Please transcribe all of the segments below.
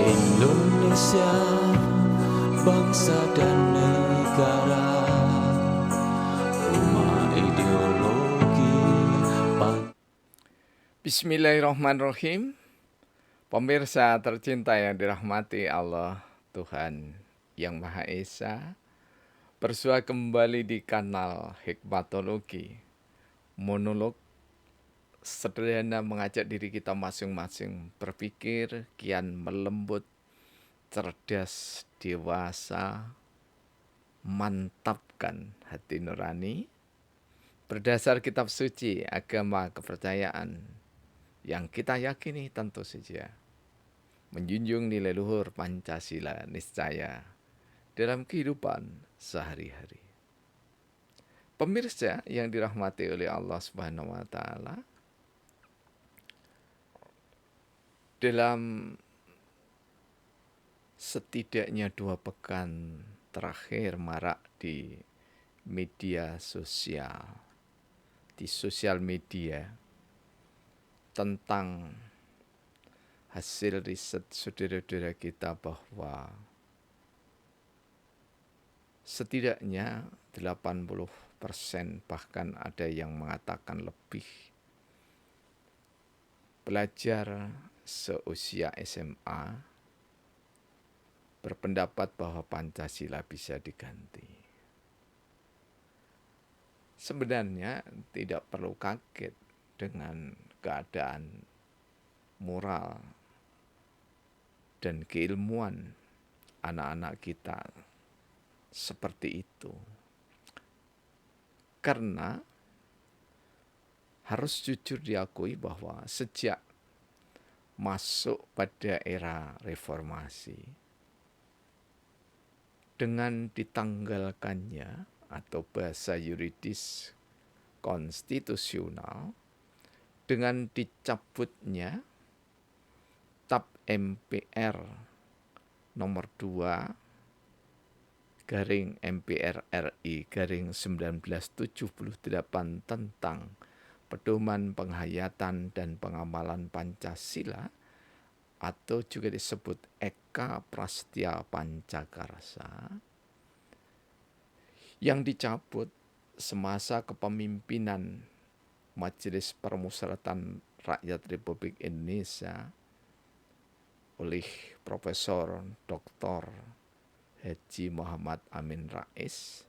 Indonesia, bangsa dan negara, rumah ideologi. Bismillahirrahmanirrahim. Pemirsa tercinta yang dirahmati Allah Tuhan Yang Maha Esa, bersua kembali di kanal Hikmatologi, monolog sederhana mengajak diri kita masing-masing berpikir kian melembut, cerdas, dewasa, mantapkan hati nurani, berdasar kitab suci, agama, kepercayaan yang kita yakini tentu saja menjunjung nilai luhur Pancasila niscaya dalam kehidupan sehari-hari. Pemirsa yang dirahmati oleh Allah Subhanahu wa taala, dalam setidaknya 2 pekan terakhir marak di media sosial, di sosial media, tentang hasil riset saudara-saudara kita bahwa setidaknya 80%, bahkan ada yang mengatakan lebih, pelajar seusia SMA berpendapat bahwa Pancasila bisa diganti. Sebenarnya tidak perlu kaget dengan keadaan moral dan keilmuan anak-anak kita seperti itu. Karena harus jujur diakui bahwa sejak masuk pada era reformasi, dengan ditanggalkannya atau bahasa yuridis konstitusional, dengan dicabutnya TAP MPR nomor 2/MPR RI/1978 tentang pedoman penghayatan dan pengamalan Pancasila, atau juga disebut Eka Prasetya Pancakarsa, yang dicabut semasa kepemimpinan Majelis Permusyawaratan Rakyat Republik Indonesia oleh Profesor Dr. Haji Muhammad Amin Rais,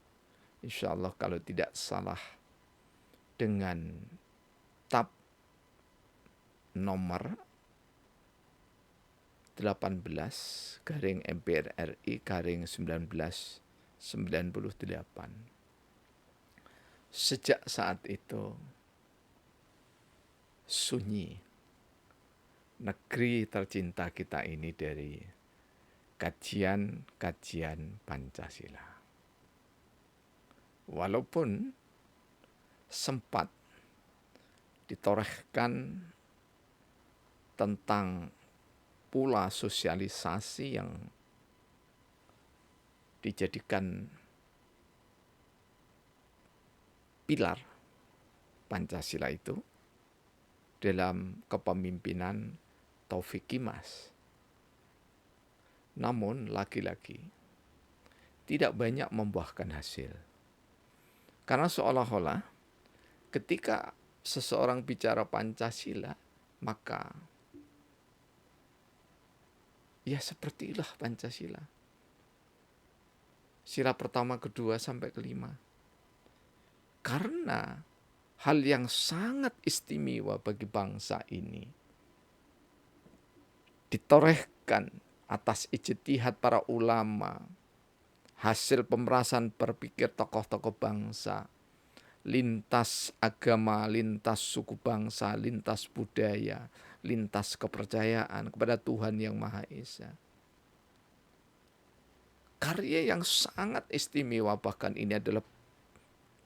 insya Allah kalau tidak salah, dengan TAP nomor 18/MPR RI/1998. Sejak saat itu sunyi negeri tercinta kita ini dari kajian-kajian Pancasila. Walaupun sempat ditorehkan tentang pula sosialisasi yang dijadikan pilar Pancasila itu dalam kepemimpinan Taufik Kimas. Namun lagi-lagi tidak banyak membuahkan hasil. Karena seolah-olah ketika seseorang bicara Pancasila, maka ya sepertilah Pancasila. Sila pertama, kedua, sampai kelima. Karena hal yang sangat istimewa bagi bangsa ini ditorehkan atas ijtihad para ulama, hasil pemerasan berpikir tokoh-tokoh bangsa, lintas agama, lintas suku bangsa, lintas budaya, lintas kepercayaan kepada Tuhan Yang Maha Esa. Karya yang sangat istimewa, bahkan ini adalah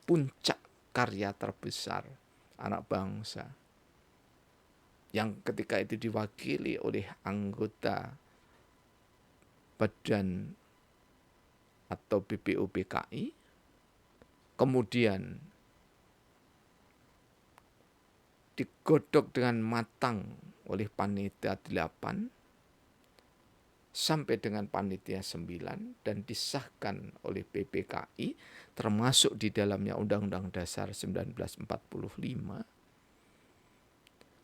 puncak karya terbesar anak bangsa, yang ketika itu diwakili oleh anggota Badan atau BPUPKI, kemudian digodok dengan matang oleh Panitia 8, sampai dengan Panitia 9 dan disahkan oleh PPKI, termasuk di dalamnya Undang-Undang Dasar 1945.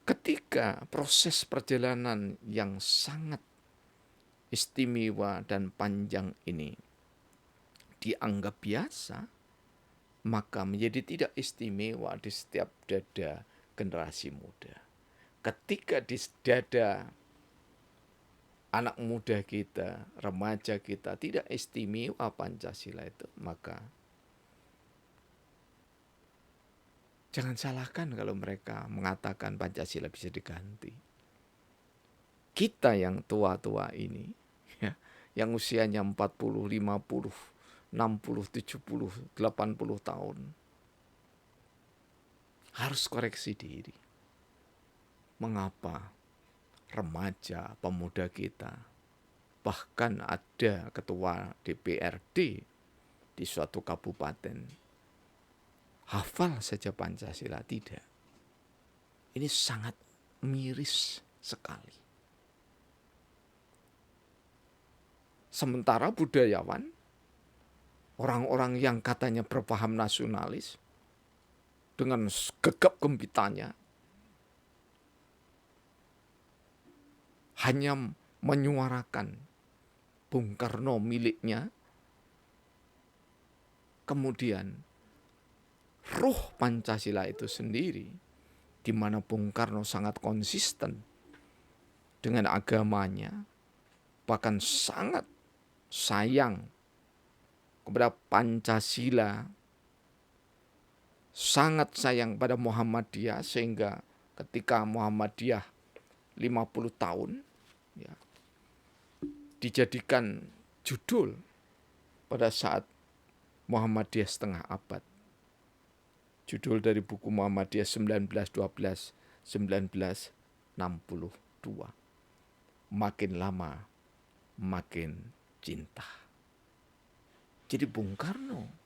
Ketika proses perjalanan yang sangat istimewa dan panjang ini dianggap biasa, maka menjadi tidak istimewa di setiap dada generasi muda. Ketika di dada anak muda kita, remaja kita tidak istimewa Pancasila itu, maka jangan salahkan kalau mereka mengatakan Pancasila bisa diganti. Kita yang tua-tua ini, ya, yang usianya 40, 50, 60, 70, 80 tahun, harus koreksi diri. Mengapa remaja, pemuda kita, bahkan ada ketua DPRD di suatu kabupaten, hafal saja Pancasila? Tidak. Ini sangat miris sekali. Sementara budayawan, orang-orang yang katanya berpaham nasionalis, dengan gegap gempitanya, hanya menyuarakan Bung Karno miliknya, kemudian ruh Pancasila itu sendiri, di mana Bung Karno sangat konsisten dengan agamanya, bahkan sangat sayang kepada Pancasila, sangat sayang pada Muhammadiyah, sehingga ketika Muhammadiyah 50 tahun, ya, dijadikan judul pada saat Muhammadiyah setengah abad. Judul dari buku Muhammadiyah 1912-1962. Makin lama, makin cinta. Jadi Bung Karno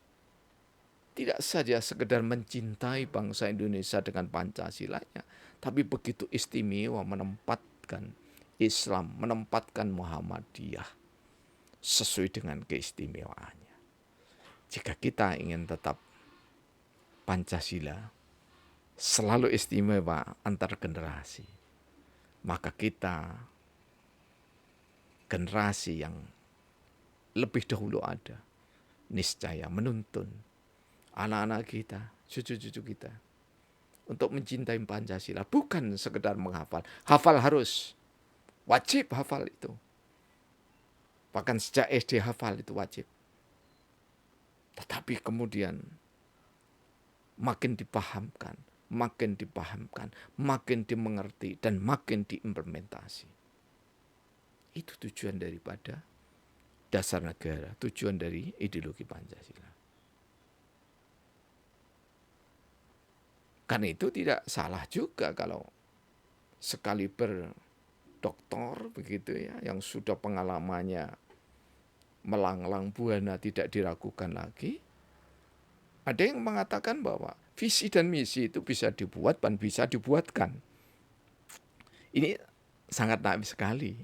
tidak saja sekedar mencintai bangsa Indonesia dengan Pancasilanya, tapi begitu istimewa menempatkan Islam, menempatkan Muhammadiyah sesuai dengan keistimewaannya. Jika kita ingin tetap Pancasila selalu istimewa antar generasi, maka kita generasi yang lebih dahulu ada, niscaya menuntun anak-anak kita, cucu-cucu kita untuk mencintai Pancasila, bukan sekedar menghafal. Hafal harus, wajib hafal itu. Bahkan sejak SD hafal itu wajib. Tetapi kemudian makin dipahamkan, makin dimengerti, dan makin diimplementasi. Itu tujuan daripada dasar negara, tujuan dari ideologi Pancasila. Karena itu tidak salah juga kalau sekali berdoktor begitu ya, yang sudah pengalamannya melanglang buana tidak diragukan lagi. Ada yang mengatakan bahwa visi dan misi itu bisa dibuat dan bisa dibuatkan. Ini sangat naif sekali.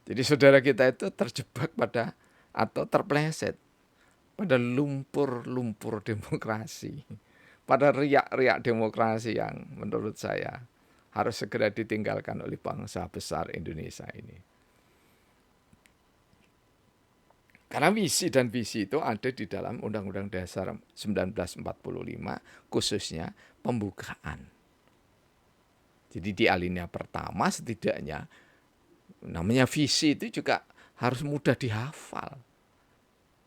Jadi saudara kita itu terjebak pada atau terpleset pada lumpur-lumpur demokrasi, pada riak-riak demokrasi yang menurut saya harus segera ditinggalkan oleh bangsa besar Indonesia ini. Karena misi dan visi itu ada di dalam Undang-Undang Dasar 1945, khususnya pembukaan. Jadi di alinea pertama setidaknya, namanya visi itu juga harus mudah dihafal.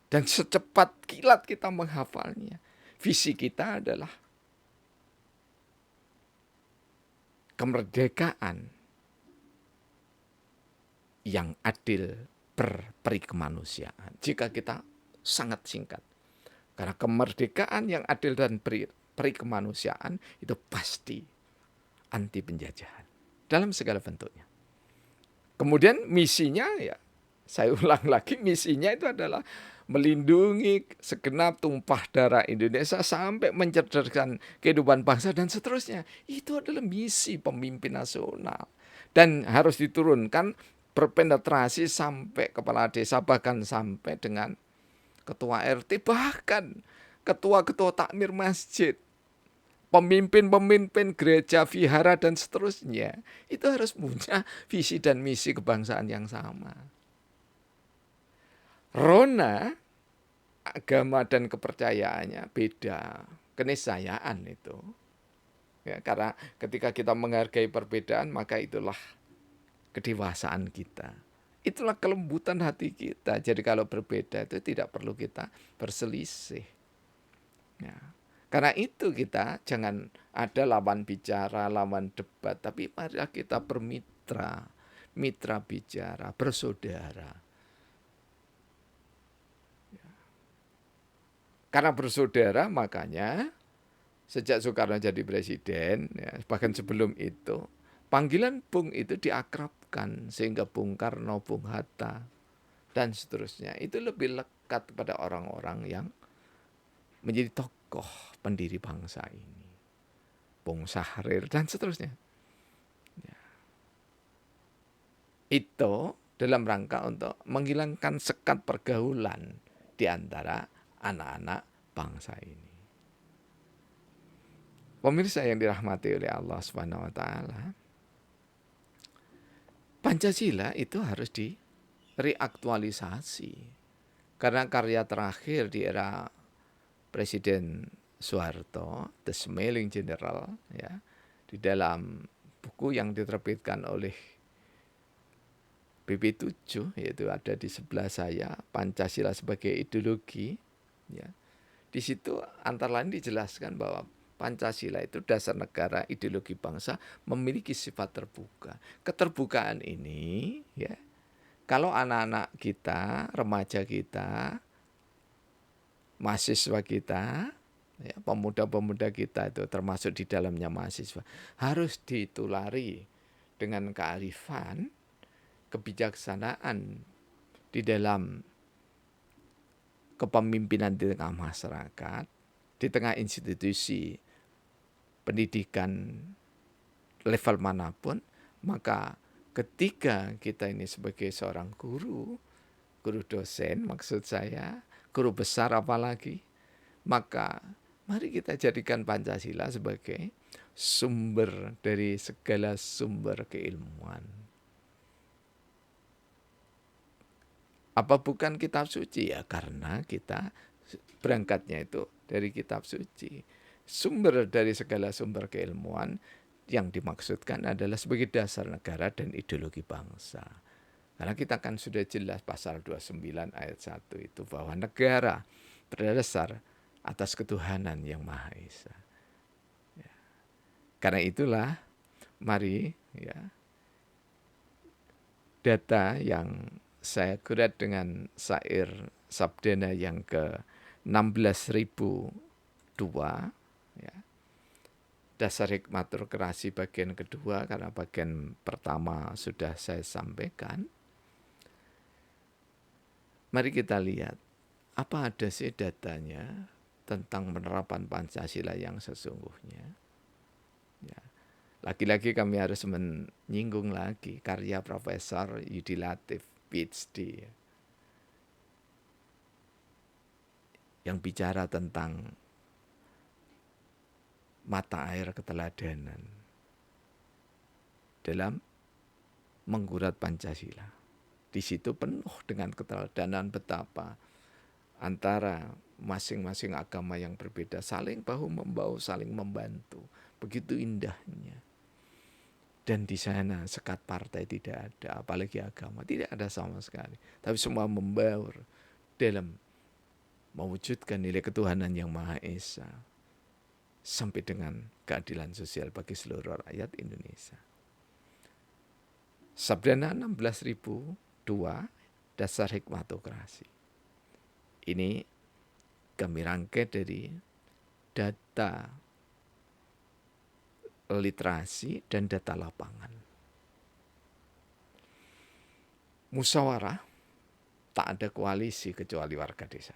Dan secepat kilat kita menghafalnya. Visi kita adalah kemerdekaan yang adil berperi kemanusiaan. Jika kita sangat singkat. Karena kemerdekaan yang adil dan peri kemanusiaan itu pasti anti penjajahan dalam segala bentuknya. Kemudian misinya, ya saya ulang lagi, misinya itu adalah melindungi segenap tumpah darah Indonesia sampai mencerdaskan kehidupan bangsa dan seterusnya. Itu adalah misi pemimpin nasional. Dan harus diturunkan berpenetrasi sampai kepala desa, bahkan sampai dengan ketua RT, bahkan ketua-ketua takmir masjid, pemimpin-pemimpin gereja, vihara, dan seterusnya. Itu harus punya visi dan misi kebangsaan yang sama. Rona, agama dan kepercayaannya beda, keniscayaan itu. Ya, karena ketika kita menghargai perbedaan, maka itulah kedewasaan kita. Itulah kelembutan hati kita. Jadi kalau berbeda itu tidak perlu kita berselisih. Ya. Karena itu kita jangan ada lawan bicara, lawan debat, tapi mari kita bermitra, mitra bicara, bersaudara. Ya. Karena bersaudara makanya sejak Soekarno jadi presiden, ya, bahkan sebelum itu, panggilan Bung itu diakrabkan sehingga Bung Karno, Bung Hatta, dan seterusnya itu lebih lekat kepada orang-orang yang menjadi tokoh pendiri bangsa ini, Bung Sahrir dan seterusnya. Ya. Itu dalam rangka untuk menghilangkan sekat pergaulan di antara anak-anak bangsa ini. Pemirsa yang dirahmati oleh Allah Subhanahu wa taala, Pancasila itu harus direaktualisasi. Karena karya terakhir di era Presiden Soeharto, The Smiling General, ya, di dalam buku yang diterbitkan oleh BP7, yaitu ada di sebelah saya, Pancasila sebagai ideologi, ya. Di situ antara lain dijelaskan bahwa Pancasila itu dasar negara, ideologi bangsa, memiliki sifat terbuka. Keterbukaan ini, ya, kalau anak-anak kita, remaja kita, mahasiswa kita, ya, pemuda-pemuda kita itu termasuk di dalamnya mahasiswa, harus ditulari dengan kearifan, kebijaksanaan di dalam kepemimpinan di tengah masyarakat, di tengah institusi pendidikan level manapun, maka ketika kita ini sebagai seorang guru dosen maksud saya, guru besar apalagi, maka mari kita jadikan Pancasila sebagai sumber dari segala sumber keilmuan. Apa bukan kitab suci? Ya karena kita berangkatnya itu dari kitab suci. Sumber dari segala sumber keilmuan yang dimaksudkan adalah sebagai dasar negara dan ideologi bangsa. Karena kita kan sudah jelas pasal 29 ayat 1 itu bahwa negara berdasar atas ketuhanan yang Maha Esa. Ya. Karena itulah mari, ya, data yang saya kuret dengan syair Sabdena yang ke 16.002, ya. Dasar hikmatul kreasi bagian kedua, karena bagian pertama sudah saya sampaikan. Mari kita lihat apa ada sih datanya tentang penerapan Pancasila yang sesungguhnya. Ya. Lagi-lagi kami harus menyinggung lagi karya Profesor Yudi Latif, PhD, yang bicara tentang mata air keteladanan dalam menggurat Pancasila. Di situ penuh dengan keteladanan betapa antara masing-masing agama yang berbeda saling bahu-membahu, saling membantu. Begitu indahnya. Dan di sana sekat partai tidak ada, apalagi agama tidak ada sama sekali. Tapi semua membaur dalam mewujudkan nilai ketuhanan yang Maha Esa sampai dengan keadilan sosial bagi seluruh rakyat Indonesia. Sabdana 16.002, dasar hikmatokrasi. Ini kami rangkai dari data literasi dan data lapangan. Musyawarah, tak ada koalisi kecuali warga desa.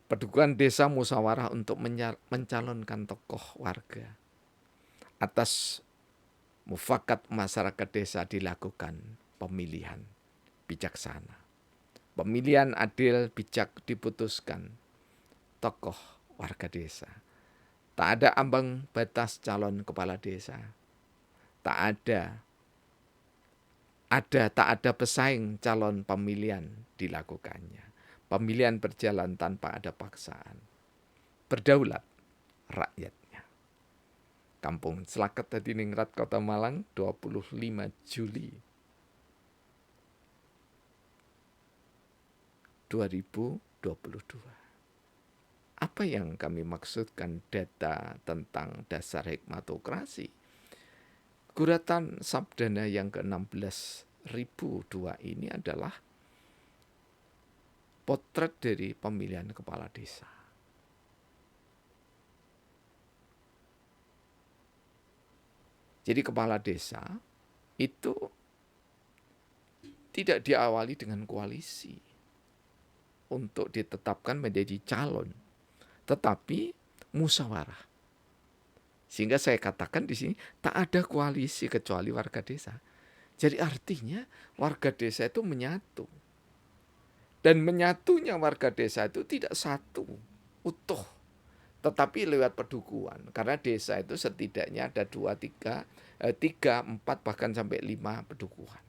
Pedukuhan desa musyawarah untuk mencalonkan tokoh warga atas mufakat masyarakat desa dilakukan pemilihan bijaksana. Pemilihan adil bijak diputuskan tokoh warga desa. Tak ada ambang batas calon kepala desa. Tak ada pesaing calon pemilihan dilakukannya. Pemilihan berjalan tanpa ada paksaan. Berdaulat rakyatnya. Kampung Selaket Hadiningrat Kota Malang 25 Juli 2022. Apa yang kami maksudkan data tentang dasar hikmatokrasi? Guratan Sabdana yang ke-16.002 ini adalah potret dari pemilihan kepala desa. Jadi kepala desa itu tidak diawali dengan koalisi untuk ditetapkan menjadi calon, tetapi musyawarah. Sehingga saya katakan di sini tak ada koalisi kecuali warga desa. Jadi artinya warga desa itu menyatu. Dan menyatunya warga desa itu tidak satu, utuh, tetapi lewat pedukuhan. Karena desa itu setidaknya ada 3, 4 bahkan sampai 5 pedukuhan.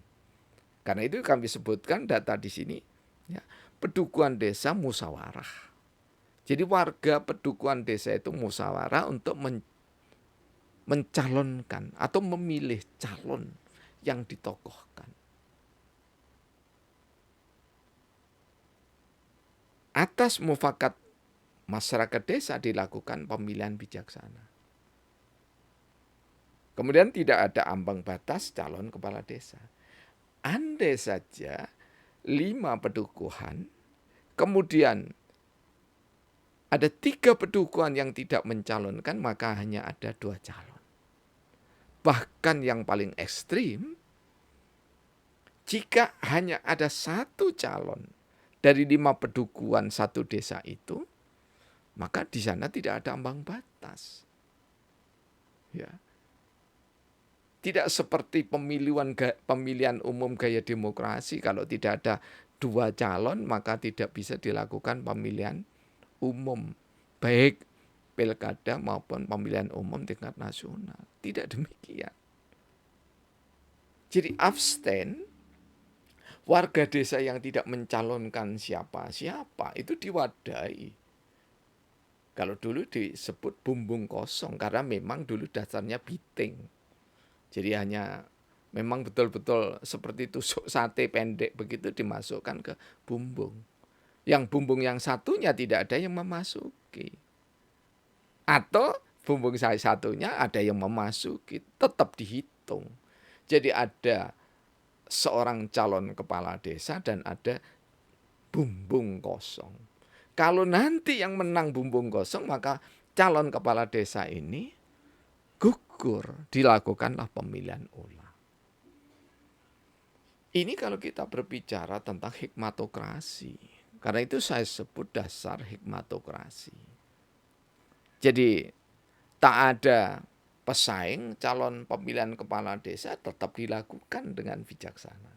Karena itu kami sebutkan data di sini, ya, pedukuhan desa musyawarah. Jadi warga pedukuhan desa itu musyawarah untuk mencalonkan atau memilih calon yang ditokohkan. Atas mufakat masyarakat desa dilakukan pemilihan bijaksana. Kemudian tidak ada ambang batas calon kepala desa. Andai saja 5 pedukuhan, kemudian ada 3 pedukuhan yang tidak mencalonkan, maka hanya ada 2 calon. Bahkan yang paling ekstrim, jika hanya ada 1 calon dari 5 pedukuhan 1 desa itu, maka di sana tidak ada ambang batas. Ya. Tidak seperti pemilihan umum gaya demokrasi, kalau tidak ada 2 calon maka tidak bisa dilakukan pemilihan umum, baik pilkada maupun pemilihan umum tingkat nasional. Tidak demikian. Jadi abstain, warga desa yang tidak mencalonkan siapa-siapa itu diwadahi. Kalau dulu disebut bumbung kosong karena memang dulu dasarnya biting. Jadi hanya memang betul-betul seperti tusuk sate pendek begitu dimasukkan ke bumbung. Yang bumbung yang satunya tidak ada yang memasuki. Atau bumbung satunya ada yang memasuki, tetap dihitung. Jadi ada seorang calon kepala desa dan ada bumbung kosong. Kalau nanti yang menang bumbung kosong, maka calon kepala desa ini gugur, dilakukanlah pemilihan ulang. Ini kalau kita berbicara tentang hikmatokrasi. Karena itu saya sebut dasar hikmatokrasi. Jadi tak ada pesaing calon pemilihan kepala desa, tetap dilakukan dengan bijaksana.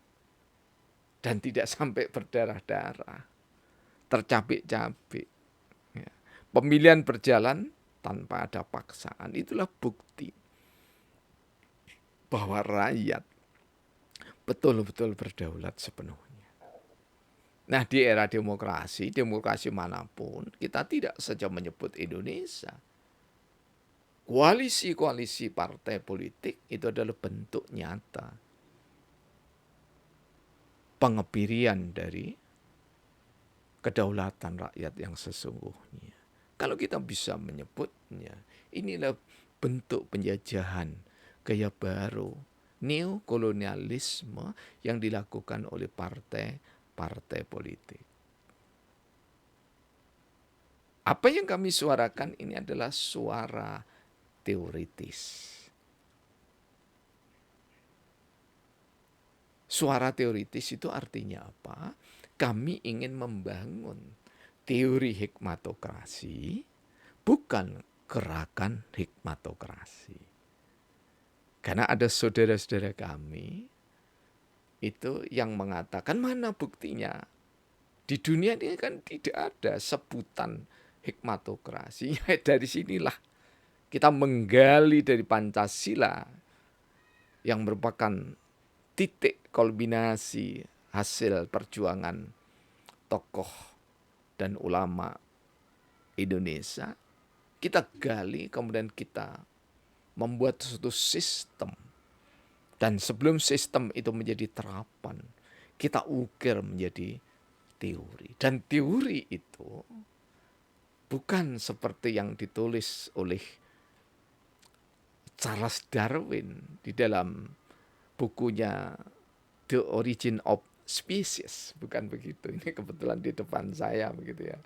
Dan tidak sampai berdarah-darah, tercabik-cabik. Ya. Pemilihan berjalan tanpa ada paksaan. Itulah bukti bahwa rakyat betul-betul berdaulat sepenuhnya. Nah, di era demokrasi manapun, kita tidak saja menyebut Indonesia. Koalisi-koalisi partai politik itu adalah bentuk nyata pengebirian dari kedaulatan rakyat yang sesungguhnya. Kalau kita bisa menyebutnya, inilah bentuk penjajahan gaya baru, neokolonialisme yang dilakukan oleh partai politik. Apa yang kami suarakan ini adalah suara teoritis. Suara teoritis itu artinya apa? Kami ingin membangun teori hikmatokrasi, bukan gerakan hikmatokrasi. Karena ada saudara-saudara kami itu yang mengatakan, mana buktinya? Di dunia ini kan tidak ada sebutan hikmatokrasi. Dari sinilah kita menggali dari Pancasila yang merupakan titik kulminasi hasil perjuangan tokoh dan ulama Indonesia. Kita gali, kemudian kita membuat suatu sistem. Dan sebelum sistem itu menjadi terapan, kita ukir menjadi teori. Dan teori itu bukan seperti yang ditulis oleh Charles Darwin di dalam bukunya The Origin of Species. Bukan begitu. Ini kebetulan di depan saya begitu ya.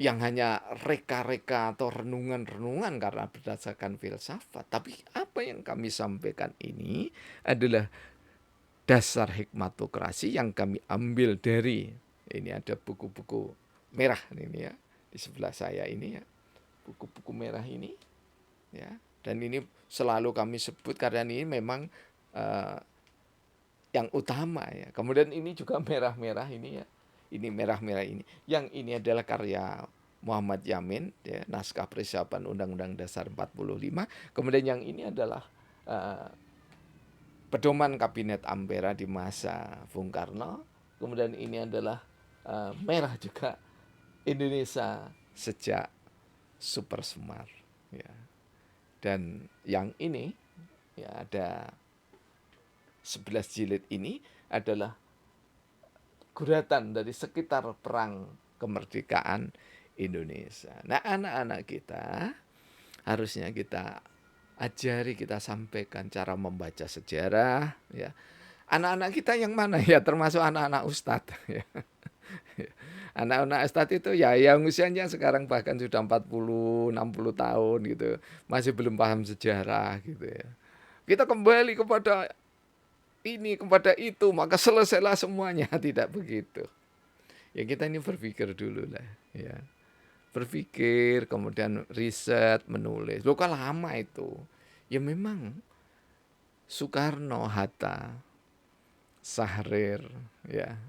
Yang hanya reka-reka atau renungan-renungan karena berdasarkan filsafat. Tapi apa yang kami sampaikan ini adalah dasar hikmatokrasi yang kami ambil dari, ini ada buku-buku merah ini ya, di sebelah saya ini ya, buku-buku merah ini ya. Dan ini selalu kami sebut karena ini memang yang utama ya. Kemudian ini juga merah-merah ini ya. Ini merah-merah ini. Yang ini adalah karya Muhammad Yamin, ya, naskah persiapan Undang-Undang Dasar 45. Kemudian yang ini adalah pedoman Kabinet Ampera di masa Bung Karno. Kemudian ini adalah merah juga, Indonesia sejak Super Semar. Ya. Dan yang ini ya ada 11 jilid ini adalah guratan dari sekitar perang kemerdekaan Indonesia. Nah, anak-anak kita harusnya kita ajari, kita sampaikan cara membaca sejarah ya. Anak-anak kita yang mana ya, termasuk anak-anak ustadz ya. Anak-anak ustadz itu ya yang usianya sekarang bahkan sudah 40, 60 tahun gitu. Masih belum paham sejarah gitu ya. Kita kembali kepada ini, kepada itu, maka selesailah semuanya. Tidak begitu. Ya kita ini berpikir dulu lah ya. Berpikir, kemudian riset, menulis. Loh kan lama itu. Ya memang Soekarno, Hatta, Sahrir, ya.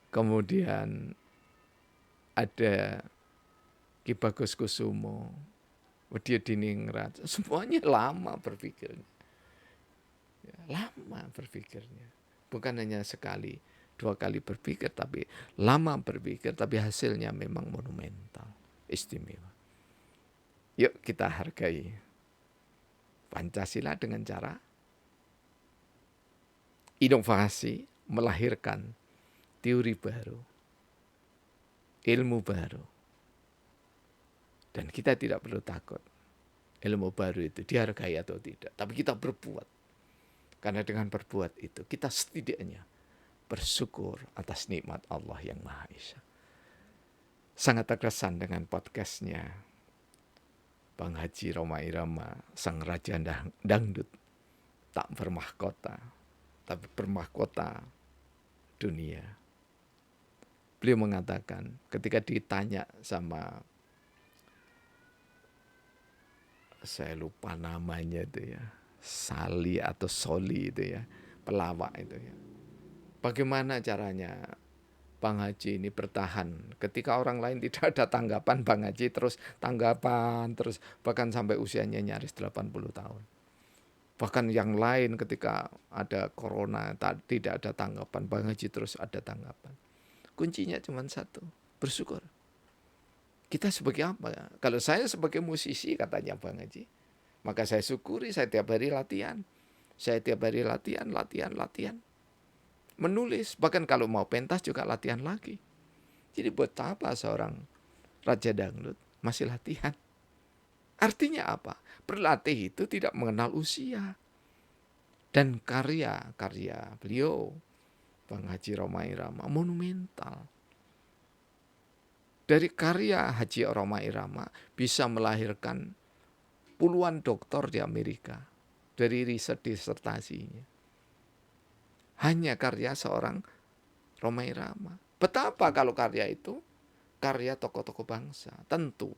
Kemudian ada Ki Bagus Kusumo, Widya Diningrat, semuanya lama berpikirnya. Ya, lama berpikirnya. Bukan hanya sekali, 2 kali berpikir, tapi lama berpikir, tapi hasilnya memang monumental, istimewa. Yuk kita hargai Pancasila dengan cara inovasi, melahirkan teori baru, ilmu baru. Dan kita tidak perlu takut ilmu baru itu dihargai atau tidak. Tapi kita berbuat. Karena dengan berbuat itu kita setidaknya bersyukur atas nikmat Allah yang Maha Esa. Sangat terkesan dengan podcastnya Bang Haji Rhoma Irama, sang raja dangdut, tak bermahkota, tapi bermahkota dunia. Beliau mengatakan ketika ditanya sama, saya lupa namanya itu ya, Sali atau Soli itu ya, pelawak itu ya. Bagaimana caranya Bang Haji ini bertahan ketika orang lain tidak ada tanggapan, Bang Haji terus tanggapan, terus bahkan sampai usianya nyaris 80 tahun. Bahkan yang lain ketika ada corona tidak ada tanggapan, Bang Haji terus ada tanggapan. Kuncinya cuma satu, bersyukur. Kita sebagai apa? Kalau saya sebagai musisi katanya Bang Haji, maka saya syukuri, saya tiap hari latihan. Saya tiap hari latihan. Menulis, bahkan kalau mau pentas juga latihan lagi. Jadi buat apa seorang raja dangdut masih latihan? Artinya apa? Berlatih itu tidak mengenal usia. Dan karya beliau, Bang Haji Rhoma Irama, monumental. Dari karya Haji Rhoma Irama bisa melahirkan puluhan doktor di Amerika dari riset disertasinya. Hanya karya seorang Rhoma Irama. Betapa kalau karya itu karya tokoh-tokoh bangsa. Tentu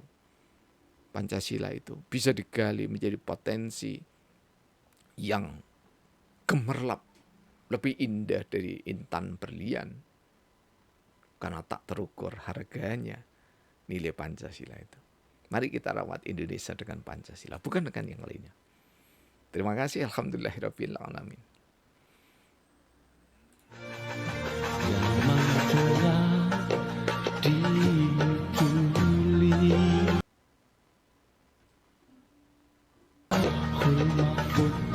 Pancasila itu bisa digali menjadi potensi yang gemerlap, lebih indah dari intan berlian, karena tak terukur harganya nilai Pancasila itu. Mari kita rawat Indonesia dengan Pancasila, bukan dengan yang lainnya. Terima kasih, alhamdulillahirabbil alamin. yang manakala ditulis. Mahfud